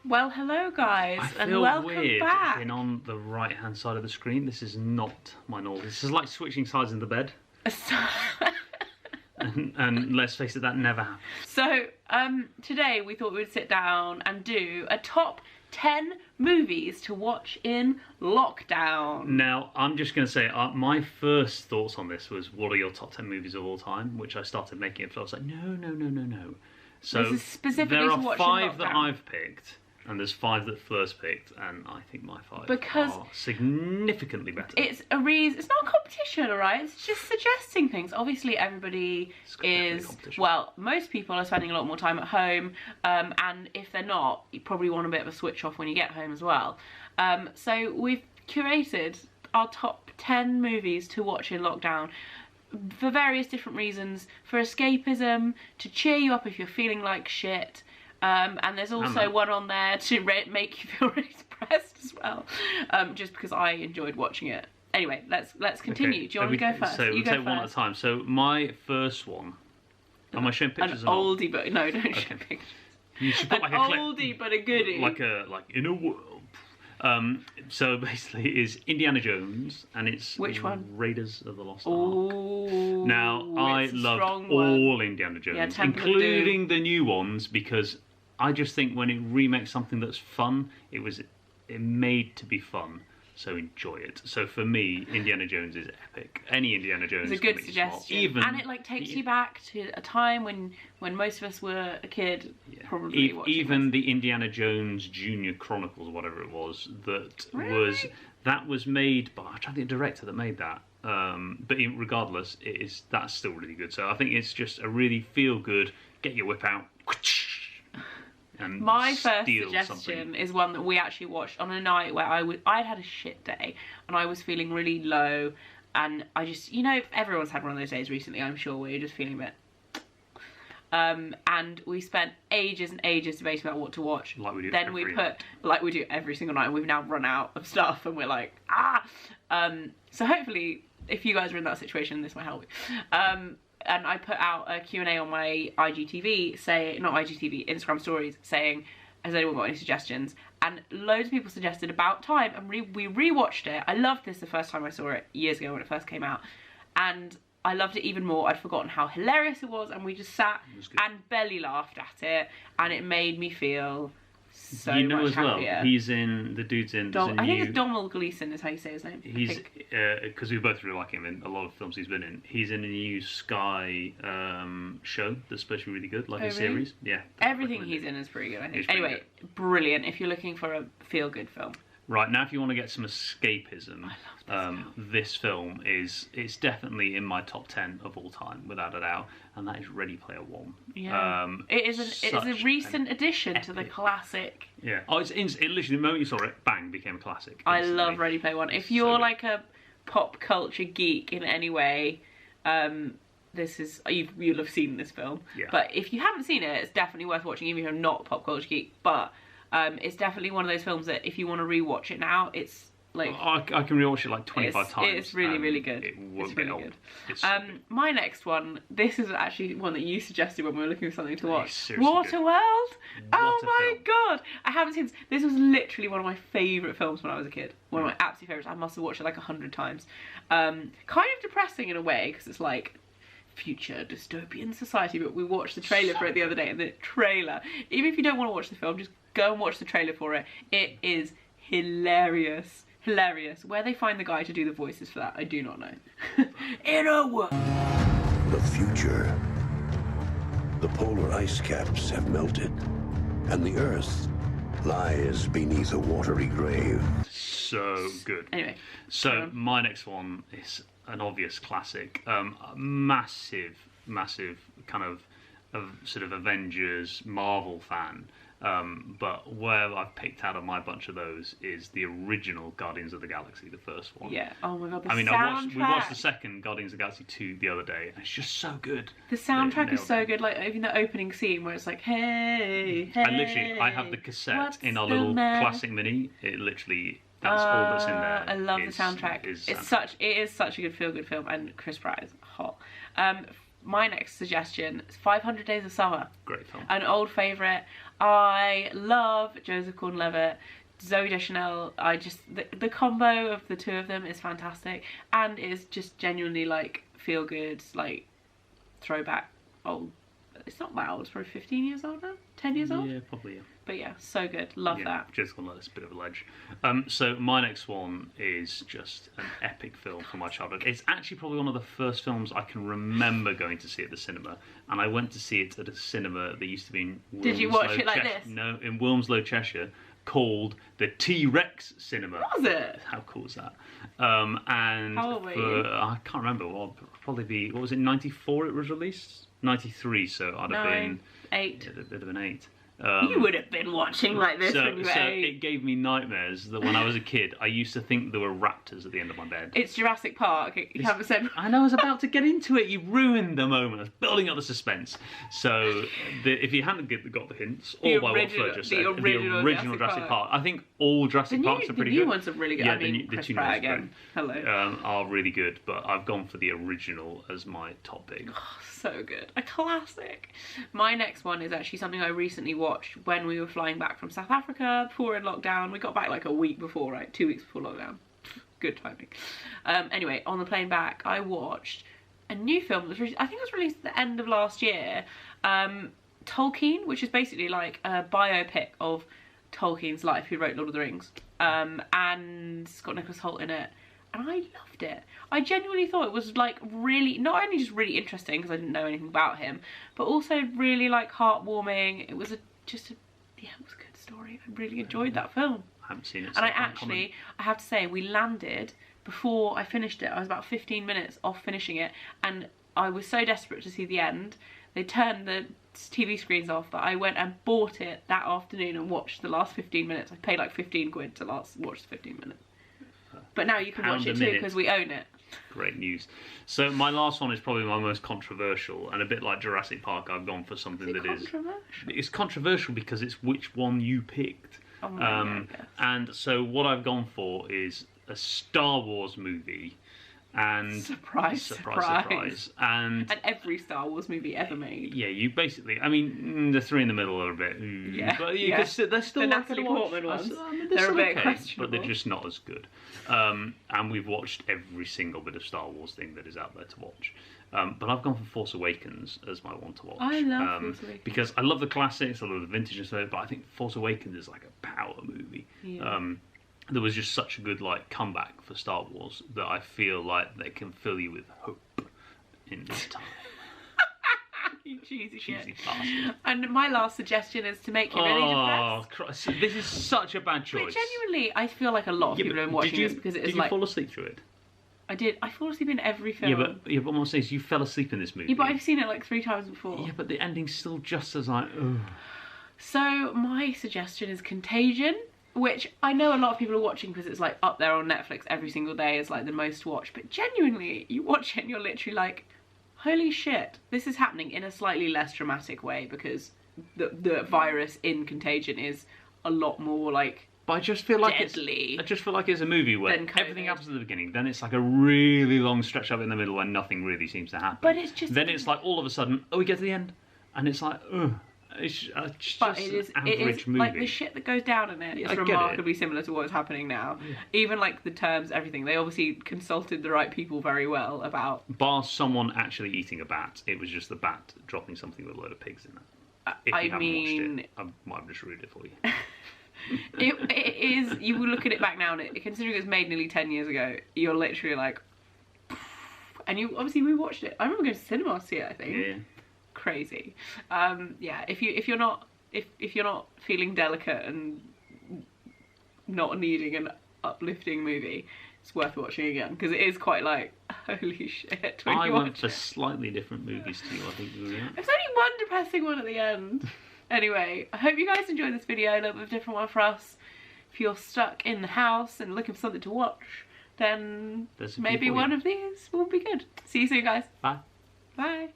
Well, hello guys, I and feel welcome weird back. being on the right-hand side of the screen. This is not my normal. This is like switching sides in the bed. And let's face it, that never happens. So, today we thought we would sit down and do a top 10 movies to watch in lockdown. Now, I'm just going to say, my first thoughts on this was, what are your top 10 movies of all time? Which I started making it, I was like, no. So this is specifically there to are watch in 5 that lockdown. I've picked. And there's 5 that Fleur's picked, and I think my 5 are significantly better. It's a reason. It's not a competition, alright? It's just suggesting things. Obviously, everybody is, well, most people are spending a lot more time at home, and if they're not, you probably want a bit of a switch off when you get home as well. So we've curated our top 10 movies to watch in lockdown for various different reasons, for escapism, to cheer you up if you're feeling like shit. And there's also one on there to make you feel really depressed as well, just because I enjoyed watching it. Anyway, let's continue. Okay. Do you want to go first? So we'll take one at a time. So my first one. Am I showing pictures? An oldie, but no, don't show pictures. You should put an like a clip, oldie, but a goodie. like in a world. So basically, it's Indiana Jones, and it's which one? Raiders of the Lost Ark. Now I loved all Indiana Jones, including the new ones, because I just think when it remakes something that's fun, it made to be fun, so enjoy it. So for me, Indiana Jones is epic. Any Indiana Jones is a good suggestion, and it like takes you back to a time when most of us were a kid, probably watching even the Indiana Jones Junior Chronicles, whatever it was, that was made by, I'm trying to think of the director that made that. But regardless, that's still really good. So I think it's just a really feel good. Get your whip out. And my first suggestion is one that we actually watched on a night where I'd had a shit day and I was feeling really low, and I just, everyone's had one of those days recently, I'm sure, where you're just feeling a bit and we spent ages and ages debating about what to watch. Like we do then we put, like we do every single night, and we've now run out of stuff and we're like, so hopefully if you guys are in that situation, this might help you. And I put out a Q&A on my IGTV, Instagram stories, saying, has anyone got any suggestions? And loads of people suggested About Time, and we rewatched it. I loved this the first time I saw it years ago when it first came out, and I loved it even more. I'd forgotten how hilarious it was, and we just sat and belly laughed at it, and it made me feel so much happier. He's in, the dude's in, I think it's Donald Gleeson is how you say his name. He's, because we both really like him in a lot of films he's been in. He's in a new Sky show that's supposed to be really good, like a series. Yeah. Everything he's in is pretty good, I think. Anyway, brilliant if you're looking for a feel-good film. Right, now if you want to get some escapism, this film it's definitely in my top 10 of all time, without a doubt, and that is Ready Player One. Yeah. It is a recent addition to the classic. Yeah. Oh, it literally, the moment you saw it, bang, became a classic. I love Ready Player One. If you're like a pop culture geek in any way, this is, you'll have seen this film. Yeah. But if you haven't seen it, it's definitely worth watching, even if you're not a pop culture geek. But it's definitely one of those films that if you want to rewatch it now, it's like, I can rewatch it like 25 times. It's really, really good. It won't get old. It's my next one, this is actually one that you suggested when we were looking for something to watch. Waterworld? Oh my god! I haven't seen this. This was literally one of my favourite films when I was a kid. One of my absolute favourites. I must have watched it like 100 times. Kind of depressing in a way, because it's like future dystopian society, but we watched the trailer for it the other day, and the trailer, even if you don't want to watch the film, just go and watch the trailer for it. It is hilarious. Where they find the guy to do the voices for that, I do not know. In a world. The future. The polar ice caps have melted, and the Earth lies beneath a watery grave. So good. Anyway. So my next one is an obvious classic. Massive kind of sort of Avengers, Marvel fan. But where I've picked out of my bunch of those is the original Guardians of the Galaxy, the first one. Yeah. Oh my god, the soundtrack. We watched the second Guardians of the Galaxy 2 the other day, and it's just so good. The soundtrack is so good, like even the opening scene where it's like, hey. I have the cassette in our little plastic mini. It literally, that's all that's in there. I love the soundtrack. It is such a good feel-good film, and Chris Pratt is hot. My next suggestion is 500 Days of Summer. Great film. An old favourite. I love Joseph Gordon-Levitt, Zooey Deschanel. The combo of the two of them is fantastic, and is just genuinely like feel good, like throwback old. It's not that old, it's probably 15 years old now, 10 years old. Yeah, probably. Yeah. But yeah, so good. Love that. Just gonna let this bit of a ledge. So my next one is just an epic film from my childhood. It's actually probably one of the first films I can remember going to see at the cinema, and I went to see it at a cinema that used to be in Wilmslow, Did you watch it like Cheshire. this? No, in Wilmslow, Cheshire, called the T-Rex Cinema. Was it? How cool is that? And how old were you? I can't remember. Well, probably be, what was it? 94 it was released. 93. So I'd have been 8. It'd have been 8. You would have been watching like this when you were 8. It gave me nightmares that when I was a kid, I used to think there were raptors at the end of my bed. It's Jurassic Park. You haven't said. I know, I was about to get into it. You ruined the moment. I was building up the suspense. So, if you hadn't got the hints, all by what Fleur just said, the original Jurassic Park. I think all Jurassic Parks are pretty good. The new ones are really good. Yeah, I mean, the Chris two Pratt new again. Hello. Are really good, but I've gone for the original as my top pick. Oh, so good. A classic. My next one is actually something I recently watched when we were flying back from South Africa before in lockdown. We got back like a week before, right? 2 weeks before lockdown. Good timing. Anyway, on the plane back, I watched a new film that was I think it was released at the end of last year. Tolkien, which is basically like a biopic of Tolkien's life, who wrote Lord of the Rings. And it's got Nicholas Hoult in it. And I loved it. I genuinely thought it was like really, not only just really interesting because I didn't know anything about him, but also really like heartwarming. It was it was a good story. I really enjoyed that film. I haven't seen it. And I have to say, we landed before I finished it. I was about 15 minutes off finishing it, and I was so desperate to see the end. They turned the TV screens off that I went and bought it that afternoon and watched the last 15 minutes. I paid like 15 quid to watch the 15 minutes. But now you can watch it too because we own it. Great news. So my last one is probably my most controversial, and a bit like Jurassic Park, I've gone for something that is controversial. It's controversial because it's which one you picked. Oh my God, and so what I've gone for is a Star Wars movie. And surprise. And every Star Wars movie ever made. Yeah, you basically, I mean, the three in the middle are a bit, but they're still the Natalie Portman ones. They're a bit questionable, but they're just not as good. And we've watched every single bit of Star Wars thing that is out there to watch. But I've gone for Force Awakens as my one to watch. I love Force Awakens because I love the classics, I love the vintage and stuff, but I think Force Awakens is like a power movie. Yeah. There was just such a good like comeback for Star Wars that I feel like they can fill you with hope in this time. You cheesy bastard. And my last suggestion is to make you really depressed. Christ. This is such a bad choice. But genuinely, I feel like a lot of people have been watching this because it is like... Did you fall asleep through it? I did. I fall asleep in every film. Yeah, but what I'm saying is you fell asleep in this movie. Yeah, but I've seen it like 3 times before. Yeah, but the ending's still just as like... Ugh. So my suggestion is Contagion, which I know a lot of people are watching because it's like up there on Netflix every single day as like the most watched. But genuinely, you watch it and you're literally like, holy shit, this is happening in a slightly less dramatic way because the virus in Contagion is a lot more like but I just feel like deadly. I just feel like it's a movie where everything happens at the beginning, then it's like a really long stretch up in the middle where nothing really seems to happen. But it's just then it's like all of a sudden, we get to the end, and it's like, ugh. It's just an average movie. Like the shit that goes down in it is remarkably similar to what's happening now. Yeah. Even like the terms, everything. They obviously consulted the right people very well about. Bar someone actually eating a bat, it was just the bat dropping something with a load of pigs in it. If you haven't watched it, I might have just ruined it for you. it is. You will look at it back now, and considering it was made nearly 10 years ago, you're literally like, and you obviously we watched it. I remember going to cinema to see it. I think. Yeah. Crazy. Yeah, if you're not feeling delicate and not needing an uplifting movie, it's worth watching again because it is quite like holy shit. I went for slightly different movies to you. I think there's only one depressing one at the end. Anyway, I hope you guys enjoyed this video. A little bit of a different one for us. If you're stuck in the house and looking for something to watch, then maybe one of these will be good. See you soon, guys. Bye. Bye.